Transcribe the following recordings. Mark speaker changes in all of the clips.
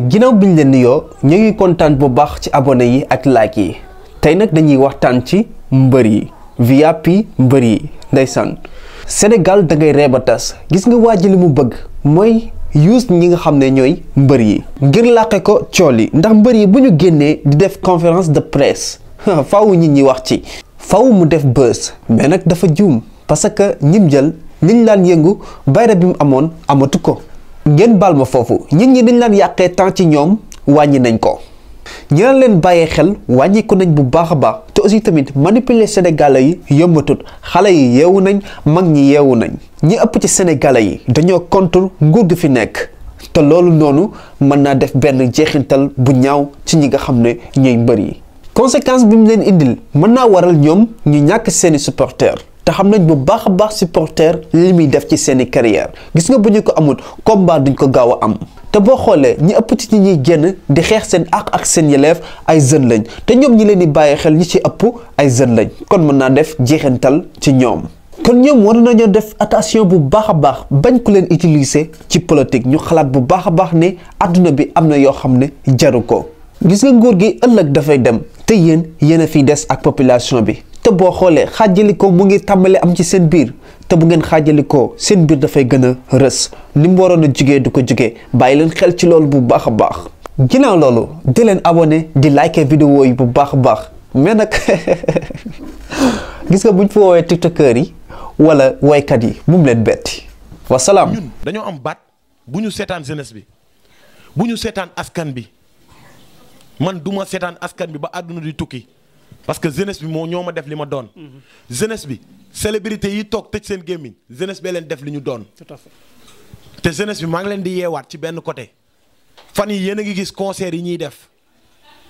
Speaker 1: ginnaaw biñ leen nuyoo ñu ngi kontaan bu baax ci abonné yi ak like yi tey nag dañuy waxtaan ci mbër yi VIP mbër yi ndeysaan Sénégal da ngay reeba tas gis nga waa ji li mu bëgg mooy use ñi nga xam ne ñooy mbër yi ngir làqe ko cool yi ndax mbër yi bu ñu génnee di def conférence de presse faaw nit ñi wax ci faaw mu def bëss mais nag dafa juum parce que ñim jël liñ laan yëngu bayra bi mu amoon amatu ko ngeen baal ma foofu nit ñi dañ laan yàqee temps ci ñoom wàññi nañ ko ñi leen bàyyee xel wàññi ko nañ bu baax a baax te aussi tamit manipuler sénégalais yi yombatut xale yi yeewu nañ mag ñi yeewu nañ ñi ëpp ci sénégalais yi dañoo contre nguur gi fi nekk te loolu noonu mën naa def benn jeexintal bu ñaaw ci ñi nga xam ne ñooy mbër yi conséquence bi mu leen indil mën naa waral ñoom ñu ñàkk seeni supporter te xam nañ bu baax a baax supporter li muy def ci seeni carrière gis nga bu ñu ko amul combat duñ ko gaaw a am te boo xoolee ñi ëpp ci ñuy génn di xeex seen àq ak seen yelleef ay jeunes lañ te ñoom ñi leen di bàyyi xel ñi ci ëpp ay jeunes lañ kon mën naa def jeexintal ci ñoom kon ñoom war nañoo def attention bu baax a baax bañ ku leen utiliser ci politique ñu xalaat bu baax a baax ne adduna bi am na yoo xam ne jaru ko gis nga nguur gi ëllëg dafay dem te yéen a fiy des ak population bi te boo xoolee xaajalikoo mu ngi tàmbale am ci seen biir te bu ngeen xaajalikoo seen biir dafay gën a rës li mu waroon a jugee du ko jugee bàyyi leen xel ci loolu bu baax a baax ginnaaw loolu di leen abonné di liker vidéo yi bu baax a baax mais nag gis nga buñ fa woowee tiktokeur yi wala waykat yi bu mu leen betti wasalaam.
Speaker 2: ñun dañoo am baat bu ñu seetaan jeunesse bi bu ñu seetaan askan bi man duma seetaan askan bi ba àdduna di tukki parce que jeunesse bi moo ñoo ma def li ma doon. jeunesse bi célébrité yi toog tëj seen gémmiñ jeunesse bee leen def li ñu doon.
Speaker 3: tout à fait
Speaker 2: te jeunesse bi maa ngi leen di yeewaat ci benn côté fan yi yéen a ngi gis concert yi ñuy def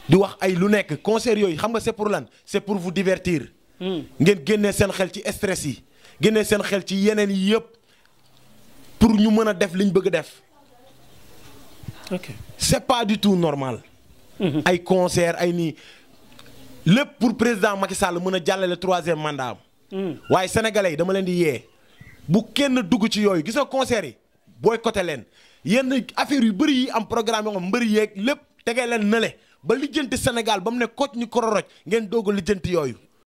Speaker 2: di wax ay lu nekk concert yooyu xam nga c'est pour lan c'est pour vous divertir. ngeen génnee seen xel ci stress yi génnee seen xel ci yeneen yi yëpp pour ñu mën a def liñ bëgg def.
Speaker 3: ok
Speaker 2: c'est pas du tout normal. ay concert ay nii lépp pour président Macky Sall mën a jàllale 3e mandat am. waaye sénégalais yi dama leen di yee bu kenn dugg ci yooyu gis nga concert yi boycotté leen yenn affaire yu bëri yi am programme yoo xam mbëri yeeg lépp tegee leen nële ba lijjanti Sénégal ba mu ne koc ñu kororoj ngeen doog a lijjanti yooyu.